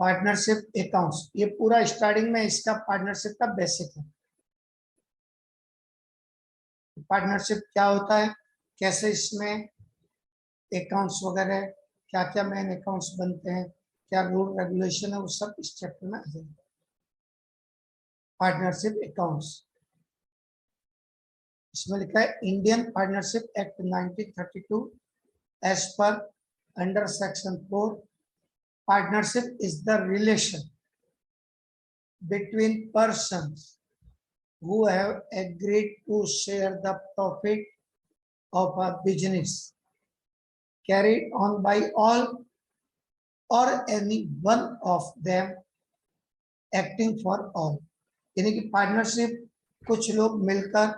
Partnership accounts, ये पूरा starting में इसका पार्टनरशिप का बेसिक है। पार्टनरशिप क्या होता है, कैसे इसमें अकाउंट्स वगैरह, क्या क्या मेन अकाउंट्स बनते हैं, क्या रूल रेगुलेशन है, वो सब इस चैप्टर में आ जाएगा। पार्टनरशिप अकाउंट्स, इसमें लिखा है Indian partnership act 1932 as per under section 4, partnership is the relation between persons who have agreed to share the profit of a business carried on by all or any one of them acting for all। यानी कि partnership कुछ लोग मिलकर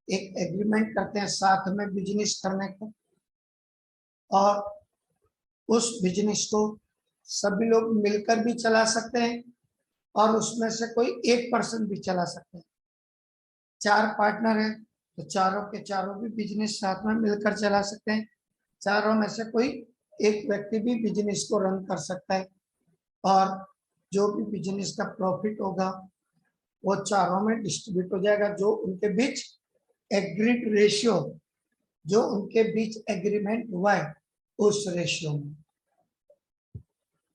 एक agreement करते हैं साथ में बिजनेस करने का, और उस बिजनेस को सभी लोग मिलकर भी चला सकते हैं और उसमें से कोई एक पर्सन भी चला सकते हैं। 4 पार्टनर हैं तो चारों के चारों भी बिजनेस साथ में मिलकर चला सकते हैं। चारों में से कोई एक व्यक्ति भी बिजनेस को रन कर सकता है, और जो भी बिजनेस का प्रॉफिट होगा वो चारों में डिस्ट्रीब्यूट हो जाएगा, जो उनके बीच एग्रीड रेशियो, जो उनके बीच एग्रीमेंट हुआ है उस रेशियो में।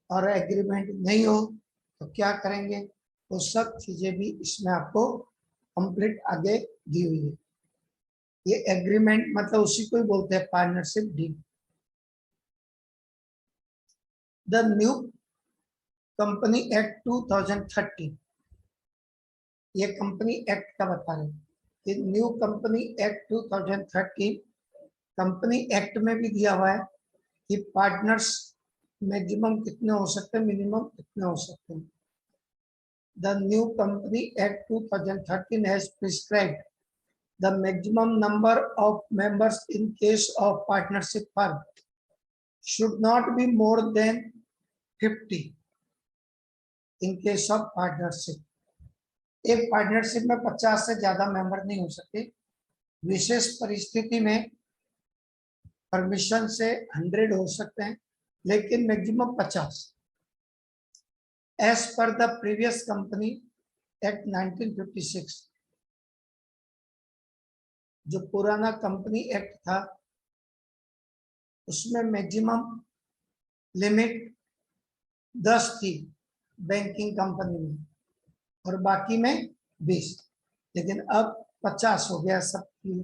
और एग्रीमेंट नहीं हो तो क्या करेंगे, वो सब चीजें भी इसमें आपको कंप्लीट आगे दी हुई है। ये एग्रीमेंट मतलब उसी को ही बोलते हैं partnership deed. The new company act 2013, ये कंपनी एक्ट का बता रहे हैं कि new company act 2013, company act में भी दिया हुआ है कि पार्टनर्स मैक्सिमम कितने हो सकते हैं, मिनिमम कितने हो सकते हैं। The new Company Act 2013 has prescribed the maximum number of members in case of partnership firm should not be more than 50 in case of partnership। एक पार्टनरशिप में 50 से ज्यादा मेंबर नहीं हो सकते। विशेष परिस्थिति में परमिशन से 100 हो सकते हैं, लेकिन maximum 50। As per the previous Company Act 1956, जो पुराना कंपनी एक्ट था उसमें मैक्सिमम लिमिट 10 थी बैंकिंग कंपनी में, और बाकी में 20, लेकिन अब 50 हो गया सबकी।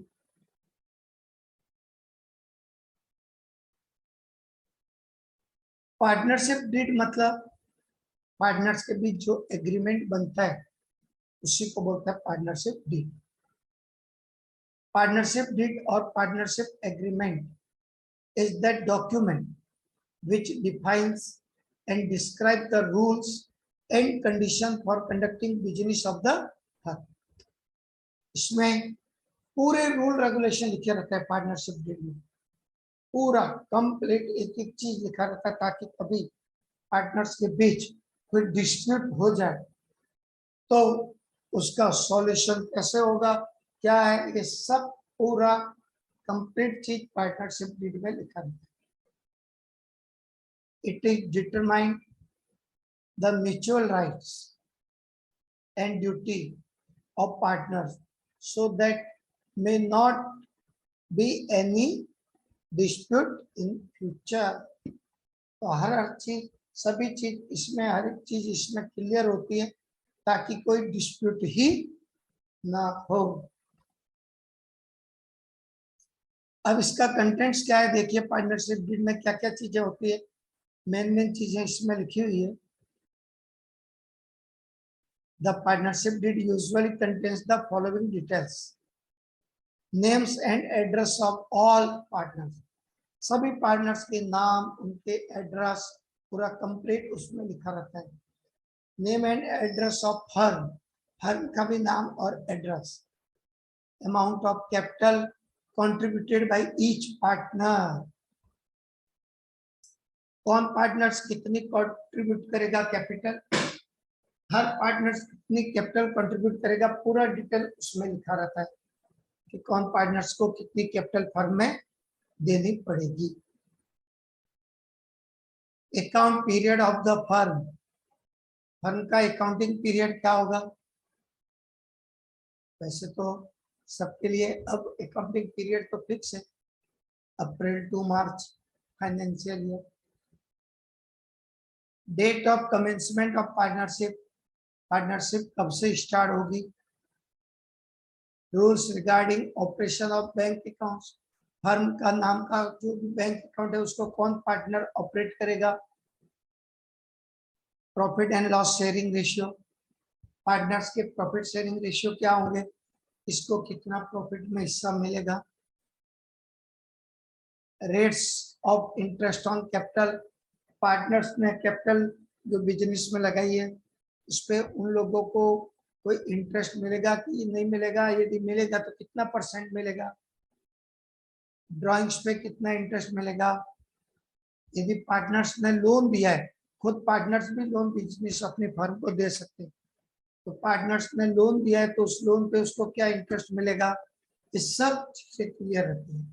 पार्टनरशिप डीड मतलब पार्टनर्स के बीच जो एग्रीमेंट बनता है उसी को बोलता है पार्टनरशिप डीड। पार्टनरशिप डीड और partnership agreement is that document which defines and describe the rules and condition for conducting business of the firm। इसमें पूरे रूल रेगुलेशन लिखे रहता है पार्टनरशिप डीड में, पूरा कंप्लीट एक एक चीज लिखा रहता है, ताकि कभी पार्टनर्स के बीच कोई डिस्प्यूट हो जाए तो उसका सॉल्यूशन कैसे होगा, क्या है, ये सब पूरा कंप्लीट चीज पार्टनरशिप डीड में लिखा रहता है। It is determined the mutual rights and duty of partners so that may not be any dispute in future। तो हर चीज, सभी चीज इसमें, हर एक चीज इसमें क्लियर होती है ताकि कोई डिस्प्यूट ही ना हो। अब इसका कंटेंट्स क्या है देखिए, पार्टनरशिप डीड में क्या क्या चीजें होती है, मेन चीजें इसमें लिखी हुई है। The partnership deed usually contains the following details: names and address of all partners, सभी पार्टनर्स के नाम, उनके एड्रेस पूरा कंप्लीट उसमें लिखा रहता है। Name and address of firm, firm का भी नाम और address. Amount of capital contributed by each partner, कौन पार्टनर्स कितनी कंट्रीब्यूट करेगा कैपिटल, हर पार्टनर्स कितनी कैपिटल कंट्रीब्यूट करेगा, पूरा डिटेल उसमें लिखा रहता है कि कौन पार्टनर्स को कितनी कैपिटल फर्म में देनी पड़ेगी। Account period of the firm, firm का अकाउंटिंग पीरियड क्या होगा? वैसे तो सबके लिए अब अकाउंटिंग पीरियड तो फिक्स है, April to March financial year. Date of commencement of partnership, partnership कब से स्टार्ट होगी? Rules regarding operation of bank accounts, firm का नाम का जो भी बैंक अकाउंट है उसको कौन पार्टनर ऑपरेट करेगा? Profit and loss sharing ratio, partners के प्रॉफिट शेयरिंग रेशियो क्या होंगे, इसको कितना प्रॉफिट में हिस्सा मिलेगा? Rates of interest on capital, partners ने कैपिटल जो बिजनेस में लगाई है उस पे उन लोगों को कोई इंटरेस्ट मिलेगा कि नहीं मिलेगा, यदि मिलेगा तो कितना परसेंट मिलेगा? ड्राइंग्स पे कितना इंटरेस्ट मिलेगा? यदि पार्टनर्स ने लोन दिया है, खुद पार्टनर्स भी लोन बिजनेस अपनी फर्म को दे सकते हैं, तो पार्टनर्स ने लोन दिया है तो उस लोन पे उसको क्या इंटरेस्ट मिलेगा? ये सब चीजें क्लियर रहती है।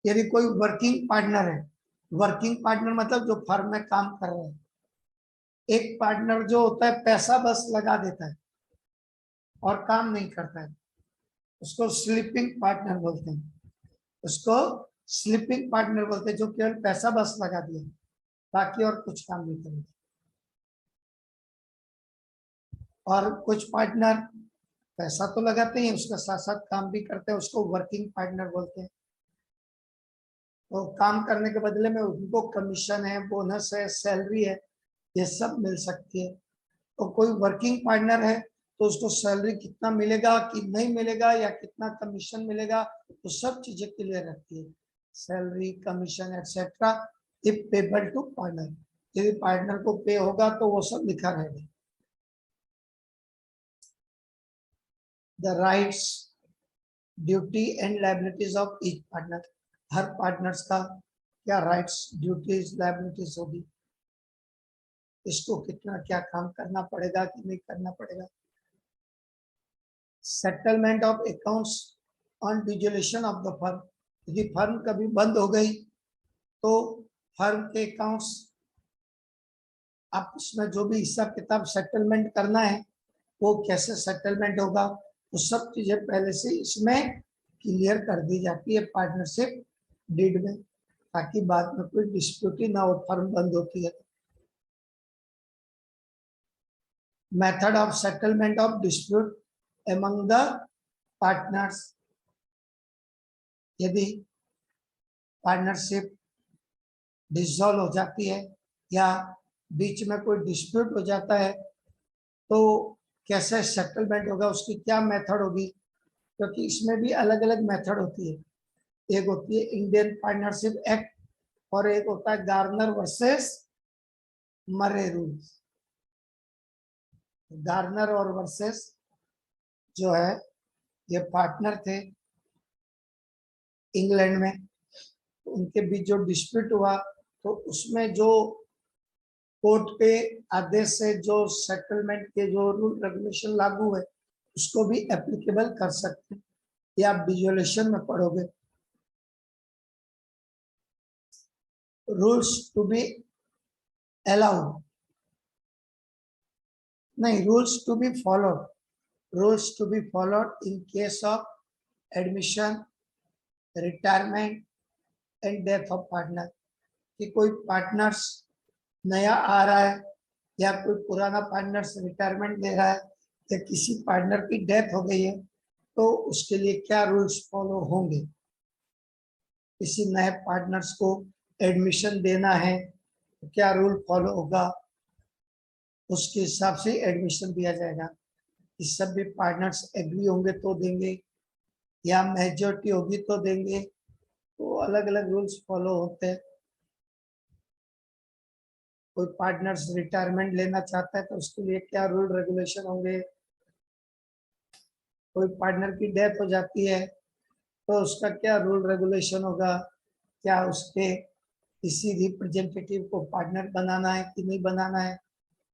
यदि कोई वर्किंग पार्टनर है, वर्किंग पार्टनर मतलब जो फर्म में काम कर रहे हैं, एक पार्टनर जो होता है पैसा बस लगा देता है और काम नहीं करता है, उसको स्लीपिंग पार्टनर बोलते हैं। उसको स्लीपिंग पार्टनर बोलते हैं, जो केवल पैसा बस लगा दिया, बाकी और कुछ काम नहीं करेगा। और कुछ पार्टनर पैसा तो लगाते ही उसके साथ साथ काम भी करते हैं, उसको वर्किंग पार्टनर बोलते हैं। तो काम करने के बदले में उनको कमीशन है, बोनस है, सैलरी है, ये सब मिल सकती है। तो कोई वर्किंग पार्टनर है तो उसको सैलरी कितना मिलेगा कि नहीं मिलेगा या कितना कमीशन मिलेगा, तो सब चीजें क्लियर रहती है। Salary, commission etcetera if payable to partner, यदि पार्टनर को पे होगा तो वो सब लिखा रहेगा। The rights, duty and liabilities of each partner, हर पार्टनर्स का क्या राइट्स, ड्यूटीज, लायबिलिटीज होगी, इसको कितना क्या काम करना पड़ेगा कि नहीं करना पड़ेगा। Settlement of accounts on dissolution of the firm, यदि फर्म कभी बंद हो गई तो फर्म के अकाउंट्स आपस में जो भी हिसाब किताब सेटलमेंट करना है वो कैसे सेटलमेंट होगा, वो सब चीजें पहले से इसमें क्लियर कर दी जाती है पार्टनरशिप डीड में, ताकि बाद में कोई डिस्प्यूट ही ना हो फर्म बंद होती है। Method of settlement of dispute among the partners, यदि पार्टनरशिप डिसॉल्व हो जाती है या बीच में कोई डिस्प्यूट हो जाता है तो कैसे सेटलमेंट होगा, उसकी क्या मेथड होगी, क्योंकि इसमें भी अलग अलग मेथड होती है। एक होती है इंडियन पार्टनरशिप एक्ट और एक होता है Garner versus Murray rules. Garner और वर्सेस जो है ये पार्टनर थे इंग्लैंड में, उनके बीच जो डिस्प्यूट हुआ तो उसमें जो कोर्ट के आदेश से जो सेटलमेंट के जो रूल रेगुलेशन लागू है उसको भी एप्लीकेबल कर सकते हैं, या आप डिसोल्यूशन में पढ़ोगे। रूल्स टू बी अलाउड, नहीं, rules to be followed, rules to be followed in case of admission, retirement and death of partner, कि कोई पार्टनर्स नया आ रहा है या कोई पुराना पार्टनर्स रिटायरमेंट ले रहा है या किसी पार्टनर की डेथ हो गई है तो उसके लिए क्या रूल्स फॉलो होंगे। किसी नए पार्टनर्स को एडमिशन देना है तो क्या रूल फॉलो होगा, उसके हिसाब से एडमिशन दिया जाएगा। इस सब भी पार्टनर्स एग्री होंगे तो देंगे या मेजोरिटी होगी तो देंगे, तो अलग अलग रूल्स फॉलो होते हैं। कोई पार्टनर्स रिटायरमेंट लेना चाहता है तो उसके लिए क्या रूल रेगुलेशन होंगे। कोई पार्टनर की डेथ हो जाती है तो उसका क्या रूल रेगुलेशन होगा, क्या उसके किसी रिप्रेजेंटेटिव को पार्टनर बनाना है कि नहीं बनाना है,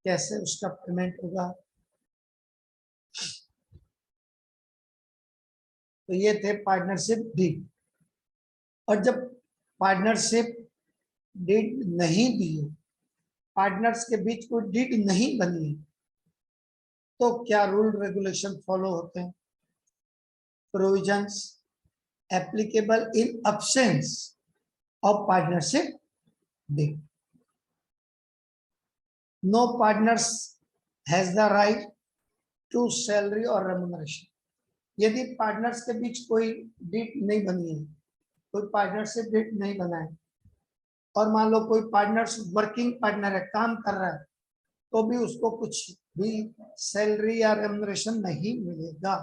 कैसे उसका पेमेंट होगा। तो ये थे पार्टनरशिप डीड। और जब पार्टनरशिप डीड नहीं दी हो, पार्टनर्स के बीच कोई डीड नहीं बनी है, तो क्या रूल रेगुलेशन फॉलो होते हैं? Provisions applicable in absence of partnership deed. No partners has the right to salary और रेम्युनरेशन. यदि पार्टनर्स के बीच कोई डीड नहीं बनी है, कोई पार्टनरशिप डीड नहीं बना है, और मान लो कोई पार्टनर्स वर्किंग पार्टनर है, काम कर रहा है, तो भी उसको कुछ भी सैलरी या रेम्युनरेशन नहीं मिलेगा.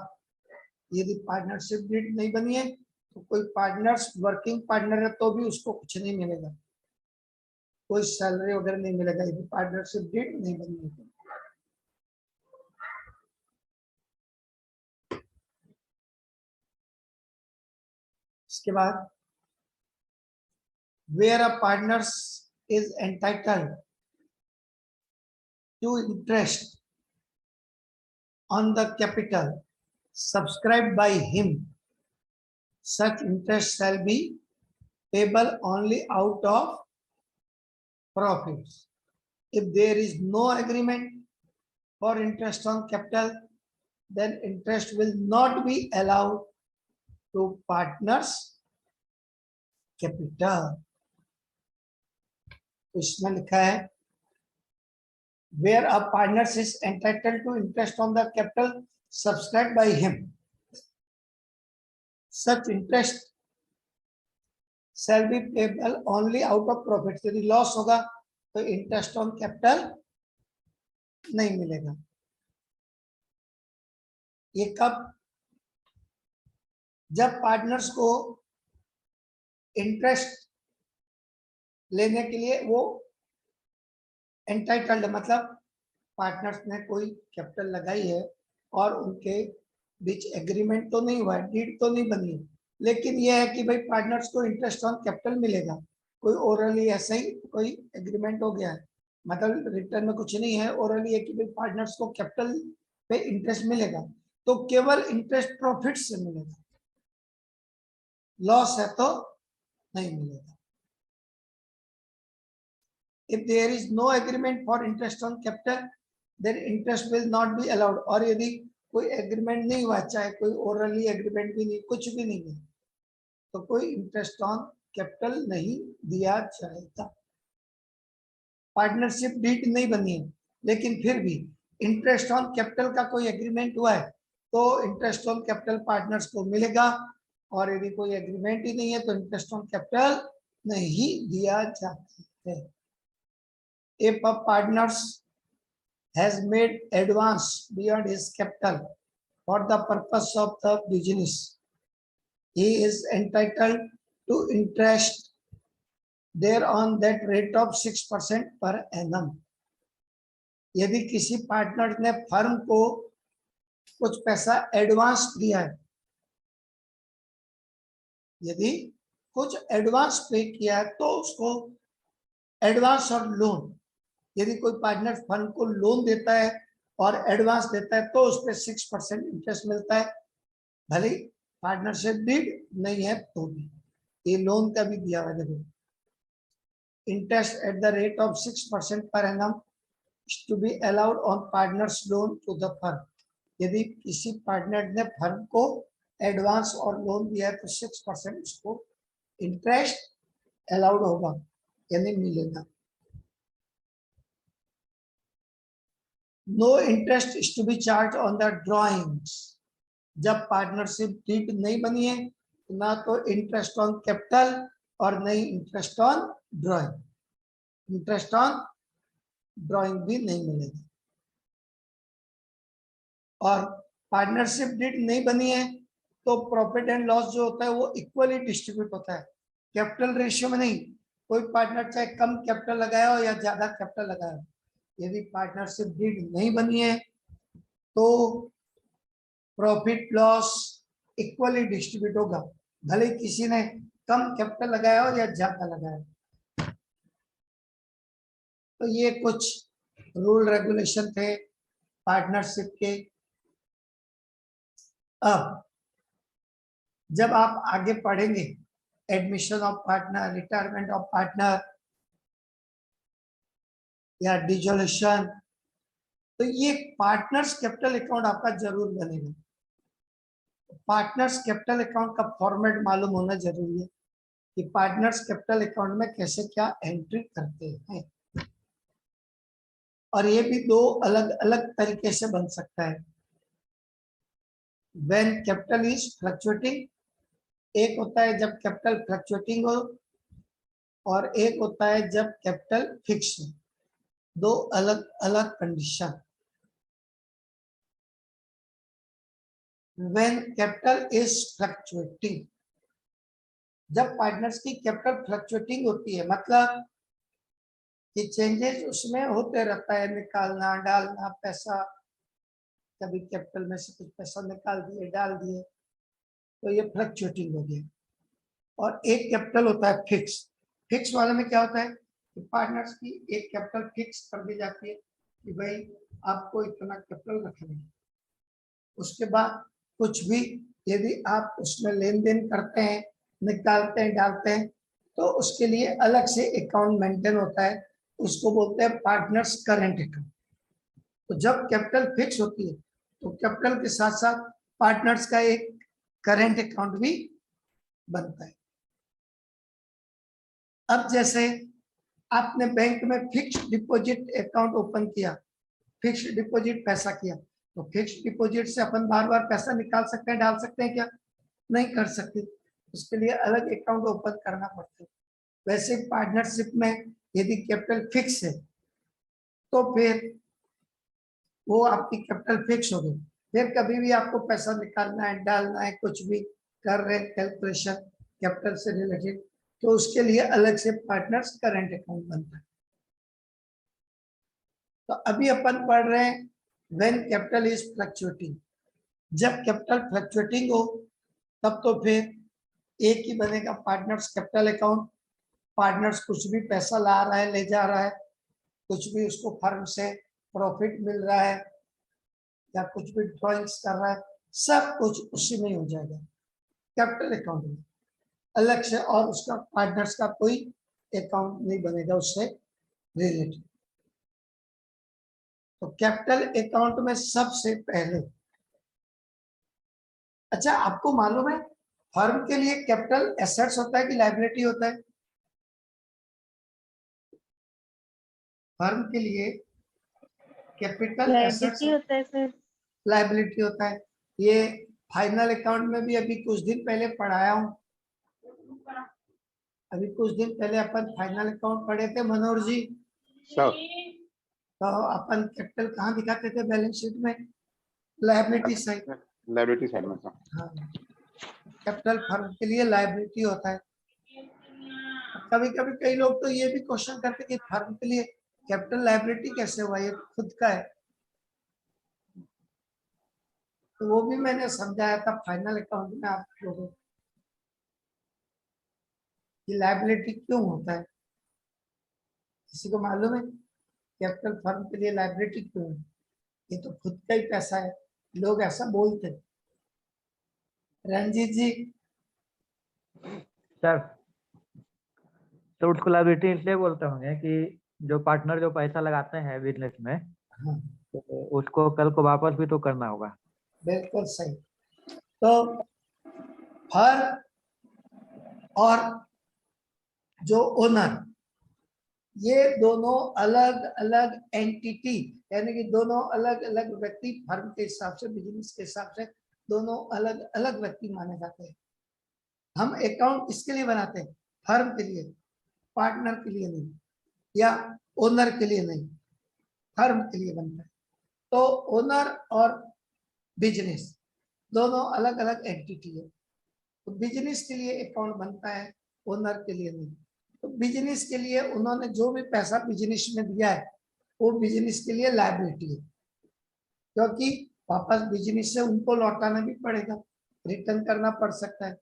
यदि पार्टनरशिप डीड नहीं बनी है, तो कोई पार्टनर्स वर्किंग पार्टनर है तो भी उसको कुछ नहीं मिलेगा, कोई सैलरी वगैरह नहीं मिलेगा यदि पार्टनरशिप डीड नहीं बनी है. इसके बाद where a partners is entitled to interest on the capital subscribed by him, such interest shall be payable only out of profits. If there is no agreement for interest on capital, then interest will not be allowed to partners capital. इसमें लिखा है where a partner is entitled to interest on the capital subscribed by him, such interest shall be payable only out of profit. यदि loss होगा तो interest on capital नहीं मिलेगा. ये कब? जब पार्टनर्स को इंटरेस्ट लेने के लिए वो एंटाइटल्ड, मतलब पार्टनर्स ने कोई कैपिटल लगाई है और उनके बीच एग्रीमेंट तो नहीं हुआ है, डीड तो नहीं बनी है, लेकिन यह है कि भाई पार्टनर्स को इंटरेस्ट ऑन कैपिटल मिलेगा. कोई ओरली ऐसे ही कोई एग्रीमेंट हो गया है, मतलब रिटर्न में कुछ नहीं है, ओरली है कि भाई पार्टनर्स को कैपिटल पे इंटरेस्ट मिलेगा, तो केवल इंटरेस्ट प्रॉफिट से मिलेगा, लॉस है तो नहीं मिलेगा. If there is no agreement for interest on capital, then interest will not be allowed. और यदि कोई एग्रीमेंट नहीं हुआ, चाहे कोई ओरली एग्रीमेंट भी नहीं, कुछ भी नहीं है, तो कोई इंटरेस्ट ऑन कैपिटल नहीं दिया जाएगा. पार्टनरशिप डीड नहीं बनी है, लेकिन फिर भी इंटरेस्ट ऑन कैपिटल का कोई एग्रीमेंट हुआ है, तो इंटरेस्ट ऑन कैपिटल पार्टनर्स को मिलेगा, और यदि कोई एग्रीमेंट ही नहीं है तो इंटरेस्ट ऑन कैपिटल नहीं दिया जाता है. If a partner has made advance beyond his capital for the purpose of the business, he is entitled to interest thereon that rate of 6% per annum. यदि किसी पार्टनर ने फर्म को कुछ पैसा एडवांस दिया है, यदि कुछ एडवांस पे किया है, तो उसको एडवांस और लोन, यदि कोई पार्टनर फंड को लोन देता है और एडवांस देता है, तो उस पर 6% इंटरेस्ट मिलता है, भले पार्टनरशिप डीड नहीं है तो भी. ये लोन का भी दिया हुआ है, देखो, interest at the rate of 6% per annum to be allowed on partners loan to the firm. यदि किसी पार्टनर ने फर्म को एडवांस और लोन दिया है, तो 6% उसको इंटरेस्ट अलाउड होगा, यानी मिलेगा. No interest is to be charge on the drawings. जब पार्टनरशिप डीड नहीं बनी है, ना तो इंटरेस्ट ऑन कैपिटल और नहीं interest on drawing. Interest on drawing भी नहीं मिलेगी. और पार्टनरशिप डीड नहीं बनी है तो प्रॉफिट एंड लॉस जो होता है वो इक्वली डिस्ट्रीब्यूट होता है, कैपिटल रेशियो में नहीं. कोई पार्टनर चाहे कम कैपिटल लगाया हो या ज्यादा कैपिटल लगाया हो, यदि पार्टनरशिप डीड नहीं बनी है तो प्रॉफिट लॉस इक्वली डिस्ट्रीब्यूट होगा, भले किसी ने कम कैपिटल लगाया हो या ज्यादा लगाया. तो ये कुछ रूल रेगुलेशन थे पार्टनरशिप के. अब जब आप आगे पढ़ेंगे, admission of partner, retirement of partner, या डिजोल्यूशन, तो ये पार्टनर्स कैपिटल अकाउंट आपका जरूर बनेगा। पार्टनर्स कैपिटल अकाउंट का फॉर्मेट मालूम होना जरूरी है कि पार्टनर्स कैपिटल अकाउंट में कैसे क्या एंट्री करते हैं, और ये भी दो अलग अलग तरीके से बन सकता है। व्हेन कैपिटल इज फ्लक्चुएटिंग, एक होता है जब कैपिटल फ्लक्चुएटिंग हो, और एक होता है जब कैपिटल फिक्स हो। दो अलग अलग condition. When capital is fluctuating, जब पार्टनर्स की कैपिटल फ्लक्चुएटिंग होती है, मतलब कि चेंजेस उसमें होते रहता है, निकालना डालना पैसा, कभी कैपिटल में से कुछ पैसा निकाल दिए डाल दिए, तो ये फ्लक्चुएटिंग हो गया। और एक कैपिटल होता है फिक्स। फिक्स वाले में क्या होता है कि पार्टनर्स की एक कैपिटल फिक्स कर दी जाती है कि भाई आपको इतना कैपिटल रखना है। उसके बाद कुछ भी यदि आप उसमें लेन देन करते हैं, निकालते हैं डालते हैं, तो उसके लिए अलग से अकाउंट मेंटेन होता है, उसको बोलते हैं पार्टनर्स करंट अकाउंट। तो जब कैपिटल फिक्स होती है तो कैपिटल के साथ साथ पार्टनर्स का एक करंट अकाउंट भी बनता है। अब जैसे आपने बैंक में फिक्स्ड डिपॉजिट अकाउंट ओपन किया, फिक्स्ड डिपॉजिट पैसा किया, तो फिक्स्ड डिपॉजिट से अपन बार बार पैसा निकाल सकते हैं डाल सकते हैं क्या? नहीं कर सकते, उसके लिए अलग अकाउंट ओपन करना पड़ता है। वैसे पार्टनरशिप में यदि कैपिटल फिक्स है तो फिर वो आपकी कैपिटल फिक्स हो गई, फिर कभी भी आपको पैसा निकालना है डालना है, कुछ भी कर रहे हैं कैलकुलेशन कैपिटल से रिलेटेड, तो उसके लिए अलग से पार्टनर्स करंट अकाउंट बनता है। तो अभी अपन पढ़ रहे हैं व्हेन कैपिटल इज फ्लक्चुएटिंग। जब कैपिटल फ्लक्चुएटिंग हो तब तो फिर एक ही बनेगा पार्टनर्स कैपिटल अकाउंट। पार्टनर्स कुछ भी पैसा ला रहा है ले जा रहा है, कुछ भी उसको फर्म से प्रॉफिट मिल रहा है या कुछ भी ड्रॉइंग्स कर रहा है, सब कुछ उसी में हो जाएगा कैपिटल अकाउंट में अलग से, और उसका पार्टनर्स का कोई अकाउंट नहीं बनेगा उससे रिलेटेड। तो कैपिटल अकाउंट में सबसे पहले, अच्छा आपको मालूम है फर्म के लिए कैपिटल एसेट्स होता है कि लायबिलिटी होता है? फर्म के लिए कैपिटल एसेट्स लायबिलिटी होता है सर। लायबिलिटी होता है। ये फाइनल अकाउंट में भी अभी कुछ दिन पहले पढ़ाया हूँ। अभी कुछ दिन पहले अपन फाइनल अकाउंट पढ़े थे मनोहर जी। तो अपन कैपिटल कहाँ दिखाते थे बैलेंस शीट में? Liability side. लायबिलिटी साइड में। हाँ, कैपिटल फर्म के लिए लायबिलिटी होता है। कभी कभी कई लोग तो ये भी क्वेश्चन करते कि फर्म के लिए कैपिटल लायबिलिटी कैसे हुआ, ये खुद का है। तो वो भी मैंने समझाया था फाइनल अकाउंट में आप लोगों को कि लायबिलिटी क्यों होता है। किसी को मालूम है कैपिटल फर्म के लिए लायबिलिटी क्यों है? ये तो खुद का ही पैसा है, लोग ऐसा बोलते हैं। रंजीत जी। सर, तो उसको लायबिलिटी इसलिए बोलते होंगे कि जो पार्टनर जो पैसा लगाते हैं बिजनेस में, हाँ, तो उसको कल को वापस भी तो करना होगा। बिल्कुल सही। तो फर्म और जो ओनर, ये दोनों अलग अलग एंटिटी, यानी कि दोनों अलग अलग व्यक्ति, फर्म के हिसाब से बिजनेस के हिसाब से दोनों अलग अलग व्यक्ति माने जाते हैं। हम अकाउंट किसके लिए बनाते हैं? फर्म के लिए, पार्टनर के लिए नहीं, या ओनर के लिए नहीं, फर्म के लिए बनता है। तो ओनर और बिजनेस दोनों अलग अलग एंटिटी है। तो बिजनेस के लिए अकाउंट बनता है, ओनर के लिए नहीं। तो बिजनेस के लिए उन्होंने जो भी पैसा बिजनेस में दिया है वो बिजनेस के लिए लायबिलिटी है, क्योंकि वापस बिजनेस से उनको लौटाना भी पड़ेगा, रिटर्न करना पड़ सकता है।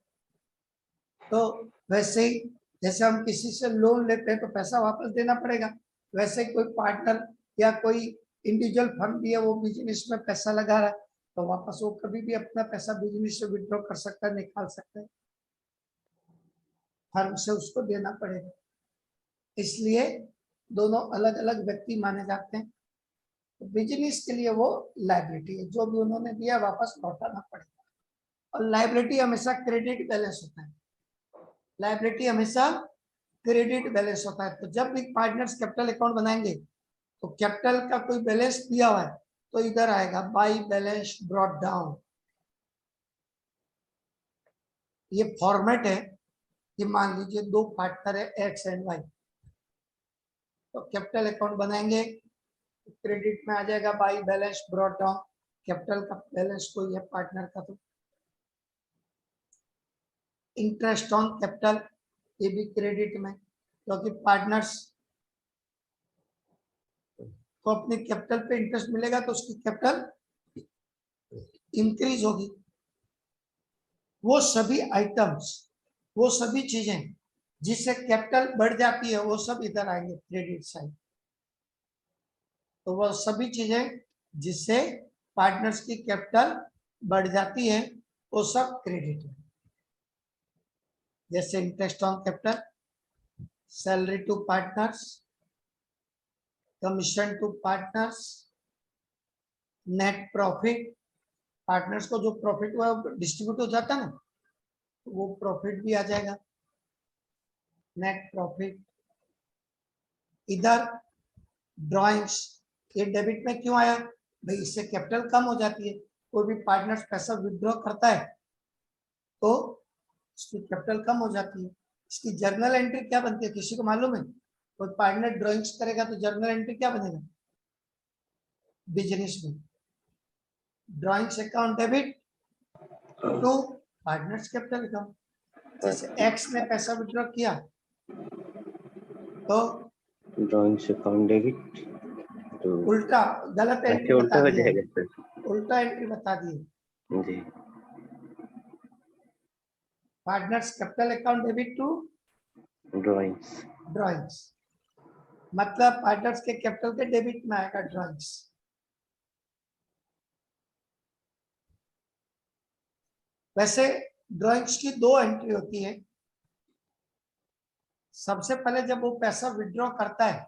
तो वैसे ही जैसे हम किसी से लोन लेते हैं तो पैसा वापस देना पड़ेगा, वैसे ही कोई पार्टनर या कोई इंडिविजुअल फंड भी है वो बिजनेस में पैसा लगा रहा है, तो वापस वो कभी भी अपना पैसा बिजनेस से विड्रॉ कर सकता है, निकाल सकता है, फर्म से उसको देना पड़ेगा। इसलिए दोनों अलग अलग व्यक्ति माने जाते हैं। तो बिजनेस के लिए वो लायबिलिटी है, जो भी उन्होंने दिया वापस लौटाना पड़ेगा। और लायबिलिटी हमेशा क्रेडिट बैलेंस होता है, लायबिलिटी हमेशा क्रेडिट बैलेंस होता है। तो जब भी पार्टनर्स कैपिटल अकाउंट बनाएंगे तो कैपिटल का कोई बैलेंस दिया हुआ है तो इधर आएगा बाय बैलेंस ब्रॉट डाउन। ये फॉर्मेट है कि मान लीजिए दो पार्टनर है एक्स एंड वाई, तो कैपिटल अकाउंट बनाएंगे, क्रेडिट में आ जाएगा by balance brought down, capital का बैलेंस कोई है पार्टनर का। तो इंटरेस्ट ऑन कैपिटल, ये भी क्रेडिट में, क्योंकि पार्टनर्स को अपने कैपिटल पे इंटरेस्ट मिलेगा तो उसकी कैपिटल इंक्रीज होगी। वो सभी आइटम्स, वो सभी चीजें जिससे कैपिटल बढ़ जाती है वो सब इधर आएंगे क्रेडिट साइड। तो वो सभी चीजें जिससे पार्टनर्स की कैपिटल बढ़ जाती है वो सब क्रेडिट है। जैसे interest on capital, salary to partners, commission to partners, net profit, partners को जो प्रॉफिट हुआ डिस्ट्रीब्यूट हो जाता है ना, वो प्रॉफिट भी आ जाएगा, नेट प्रॉफिट। इधर ड्राइंग्स, ये डेबिट में क्यों आया भाई, इससे कैपिटल कम हो जाती है। कोई भी पार्टनर्स पैसा विड्रॉ करता है तो इसकी कैपिटल कम हो जाती है। इसकी जर्नल एंट्री क्या बनती है किसी को मालूम है? कोई पार्टनर ड्राइंग्स करेगा तो जर्नल एंट्री क्या बनेगा बिजनेस में? Drawings account debit to partners capital account. जैसे एक्स ने पैसा विड्रॉ किया तो ड्राइंग्स अकाउंट डेबिट तो उल्टा गलत एंट्री अच्छा उल्टा बता हो दी है, जाएगा सर। उल्टा एंट्री बता दी है। जी partners capital account debit to drawings. Drawings, मतलब पार्टनर्स के कैपिटल के डेबिट में आएगा ड्राइंग्स। वैसे ड्राइंग्स की दो एंट्री होती है। सबसे पहले जब वो पैसा विड्रॉ करता है,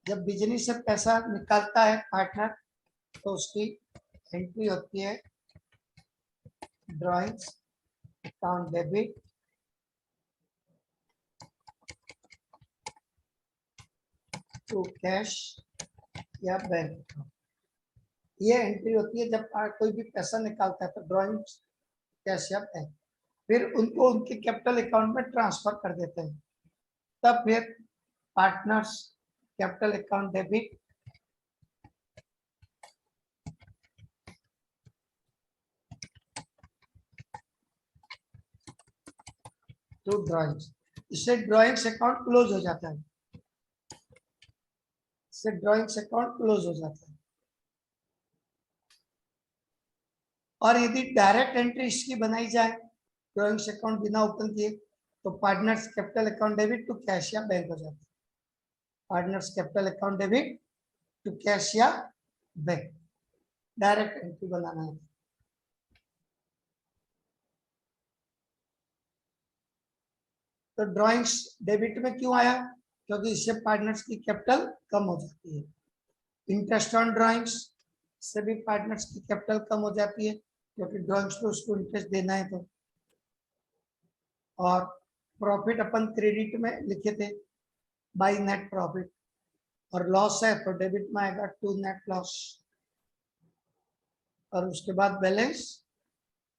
जब बिजनेस से पैसा निकालता है पार्टनर, तो उसकी एंट्री होती है drawings account debit to cash या बैंक अकाउंट। ये एंट्री होती है जब कोई भी पैसा निकालता है तो ड्राइंग्स कैश या बैंक, फिर उनको उनके कैपिटल अकाउंट में ट्रांसफर कर देते हैं। तब फिर partners capital account debit to drawings, इससे ड्राइंग्स अकाउंट क्लोज हो जाता है, इससे ड्राइंग्स अकाउंट क्लोज हो जाता है। और यदि डायरेक्ट एंट्री इसकी बनाई जाए ड्राइंग्स अकाउंट बिना ओपन किए, तो partners capital account debit to cash या बैंक हो जाता है। Partners capital account debit to cash या बैंक, डायरेक्ट एंट्री बनाना है। तो ड्राइंग्स डेबिट में क्यों आया? क्योंकि इससे पार्टनर्स की कैपिटल कम हो जाती है। इंटरेस्ट ऑन ड्राइंग्स से भी पार्टनर्स की कैपिटल कम हो जाती है, क्योंकि ड्राइंग्स पे उसको इंटरेस्ट देना है तो। और प्रॉफिट अपन क्रेडिट में लिखे थे बाय नेट प्रॉफिट, और लॉस है तो डेबिट में आएगा टू नेट लॉस, और उसके बाद बैलेंस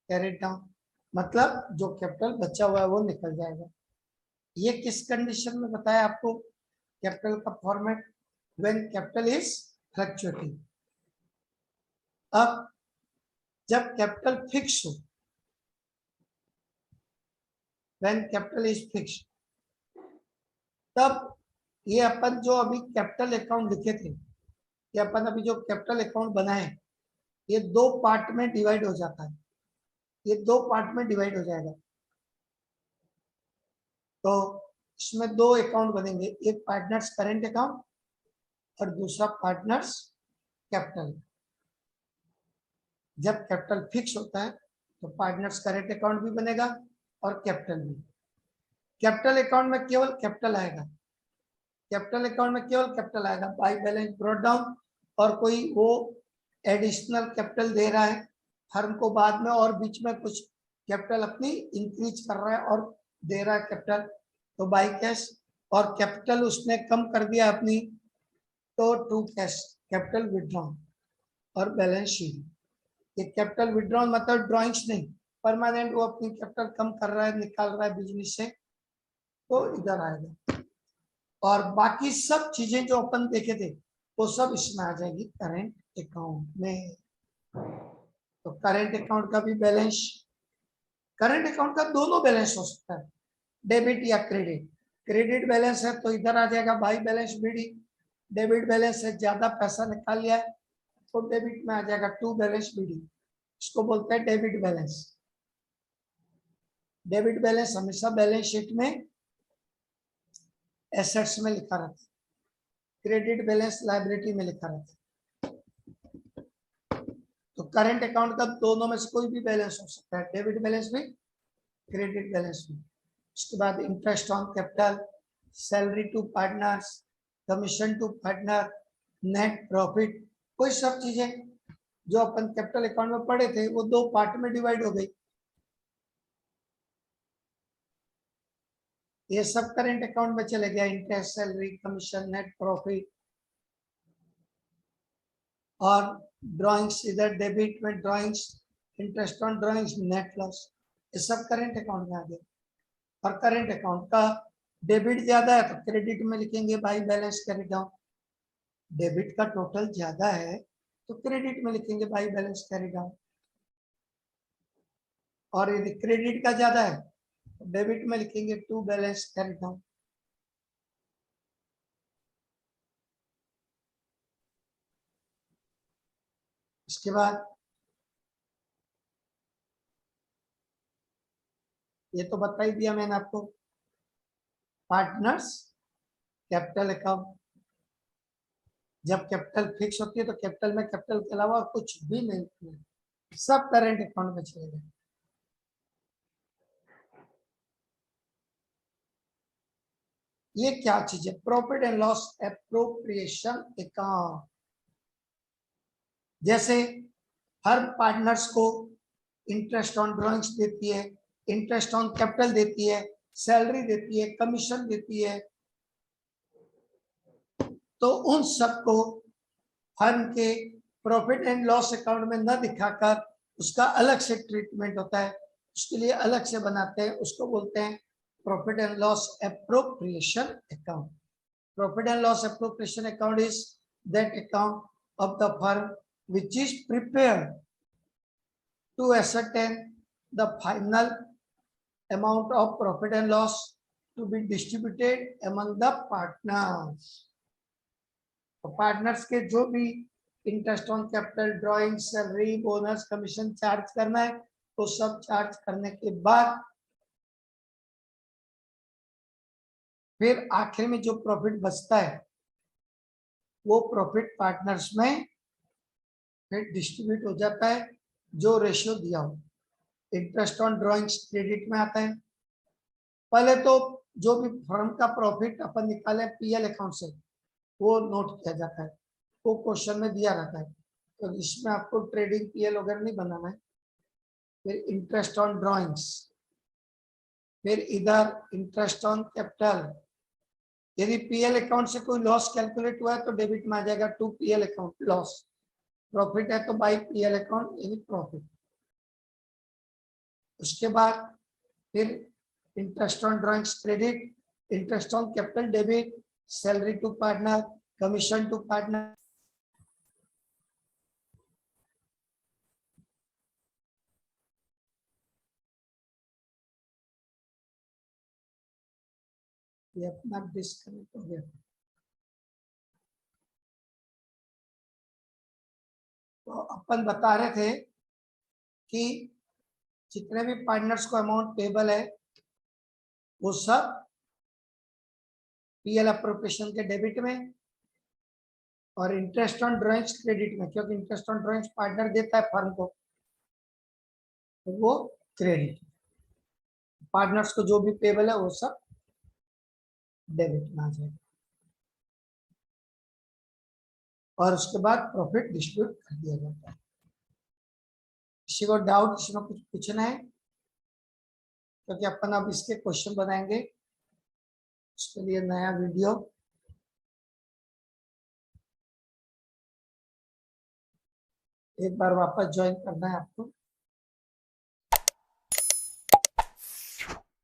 कैरिड डाउन, मतलब जो कैपिटल बचा हुआ है वो निकल जाएगा। ये किस कंडीशन में बताया आपको कैपिटल का format? When capital is fluctuating. अब जब कैपिटल फिक्स हो, व्हेन कैपिटल इज फिक्स, तब ये अपन जो अभी कैपिटल अकाउंट लिखे थे, ये अपन अभी जो कैपिटल अकाउंट बनाए, ये दो पार्ट में डिवाइड हो जाता है, ये दो पार्ट में डिवाइड हो जाएगा। तो इसमें दो अकाउंट बनेंगे, एक पार्टनर्स करेंट अकाउंट और दूसरा पार्टनर्स कैपिटल। जब कैपिटल फिक्स होता है तो पार्टनर्स करेंट अकाउंट भी बनेगा और कैपिटल भी। कैपिटल अकाउंट में केवल कैपिटल आएगा, कैपिटल अकाउंट में केवल कैपिटल आएगा, बाई बैलेंस ब्रॉट डाउन, और कोई वो एडिशनल कैपिटल दे रहा है फर्म को बाद में, और बीच में कुछ कैपिटल अपनी इंक्रीज कर रहा है और दे रहा है कैपिटल, तो बाई कैश, और कैपिटल उसने कम कर दिया अपनी, तो टू कैश कैपिटल विड्रॉन और बैलेंस शीट। ये कैपिटल विड्रॉन मतलब ड्राइंग्स नहीं, परमानेंट वो अपनी कैपिटल कम कर रहा है, निकाल रहा है बिजनेस से, तो इधर आएगा। और बाकी सब चीजें जो अपन देखे थे वो सब इसमें आ जाएगी करेंट अकाउंट में। तो करेंट अकाउंट का भी बैलेंस, करेंट अकाउंट का दोनों बैलेंस हो सकता है, डेबिट या क्रेडिट। क्रेडिट बैलेंस है तो इधर आ जाएगा by balance BD, debit balance है ज्यादा पैसा निकाल लिया है तो डेबिट में आ जाएगा टू बैलेंस बीडी, इसको बोलते हैं डेबिट बैलेंस। डेबिट बैलेंस हमेशा बैलेंस शीट में एसेट्स में लिखा रहता है, क्रेडिट बैलेंस लायबिलिटी में लिखा रहता है। तो करंट अकाउंट का दोनों में से कोई भी बैलेंस हो सकता है, डेबिट बैलेंस भी क्रेडिट बैलेंस भी। उसके बाद interest on capital, salary to partners, commission to partner, net profit, कोई सब चीजें जो अपन कैपिटल अकाउंट में पढ़े थे वो दो पार्ट में डिवाइड हो गई। ये सब करेंट अकाउंट में चले गया, interest, salary, commission, net profit. और ड्राइंग्स, इधर डेबिट में drawings, interest on drawings, net loss, ये सब करेंट अकाउंट में आ गए। और करेंट अकाउंट का डेबिट ज्यादा है तो क्रेडिट में लिखेंगे by balance carry down, debit का टोटल ज्यादा है तो क्रेडिट में लिखेंगे बाई बैलेंस कैरी डाउन, और यदि क्रेडिट का ज्यादा है तो डेबिट में लिखेंगे टू बैलेंस कैरी डाउन। इसके बाद ये तो बता ही दिया मैंने आपको, पार्टनर्स कैपिटल अकाउंट, जब कैपिटल फिक्स होती है तो कैपिटल में कैपिटल के अलावा कुछ भी नहीं, सब करेंट अकाउंट में चलेगा। ये क्या चीज है, profit and loss appropriation account. जैसे हर पार्टनर्स को इंटरेस्ट ऑन ड्रॉइंग्स देती है, इंटरेस्ट ऑन कैपिटल देती है, सैलरी देती है, कमीशन देती है, तो उन सबको फर्म के प्रॉफिट एंड लॉस अकाउंट में न दिखाकर उसका अलग से ट्रीटमेंट होता है, उसके लिए अलग से बनाते हैं, उसको बोलते हैं profit and loss appropriation account. Profit and loss appropriation account is that account of the firm which is prepared to ascertain the final amount of profit and loss to be distributed among the partners. तो partners के जो भी interest on capital, drawing, salary, bonus, commission charge करना है तो सब charge करने के बाद फिर आखिर में जो प्रॉफिट बचता है वो प्रॉफिट पार्टनर्स में फिर डिस्ट्रीब्यूट हो जाता है, जो रेशियो दिया हो। इंटरेस्ट ऑन ड्राइंग्स क्रेडिट में आता है। पहले तो जो भी फर्म का प्रॉफिट अपन निकाले पीएल अकाउंट से वो नोट किया जाता है, वो क्वेश्चन में दिया रहता है, तो इसमें आपको ट्रेडिंग पीएल वगैरह नहीं बनाना है। फिर इंटरेस्ट ऑन ड्राइंग्स, फिर इधर इंटरेस्ट ऑन कैपिटल। यदि पीएल अकाउंट से कोई लॉस कैलकुलेट हुआ है तो डेबिट में आ जाएगा to PL account loss, profit है तो बाई पीएल अकाउंट यानी प्रॉफिट। उसके बाद फिर interest on drawings credit, interest on capital debit, salary to partner, commission to partner. ये अपना डिस्कनेक्ट हो गया। तो अपन बता रहे थे कि जितने भी पार्टनर्स को अमाउंट पेबल है वो सब पीएल अप्रोप्रिएशन के डेबिट में, और इंटरेस्ट ऑन ड्राइंग्स क्रेडिट में, क्योंकि इंटरेस्ट ऑन ड्राइंग्स पार्टनर देता है फर्म को तो वो क्रेडिट। पार्टनर्स को जो भी पेबल है वो सब डेबिट में आ जाएगा। और उसके बाद प्रॉफिट डिस्ट्रीब्यूट कर दिया जाता है। किसी को डाउट, इसमें कुछ पूछना है? क्योंकि अपन अब इसके क्वेश्चन बनाएंगे, उसके लिए नया वीडियो एक बार वापस ज्वाइन करना है आपको।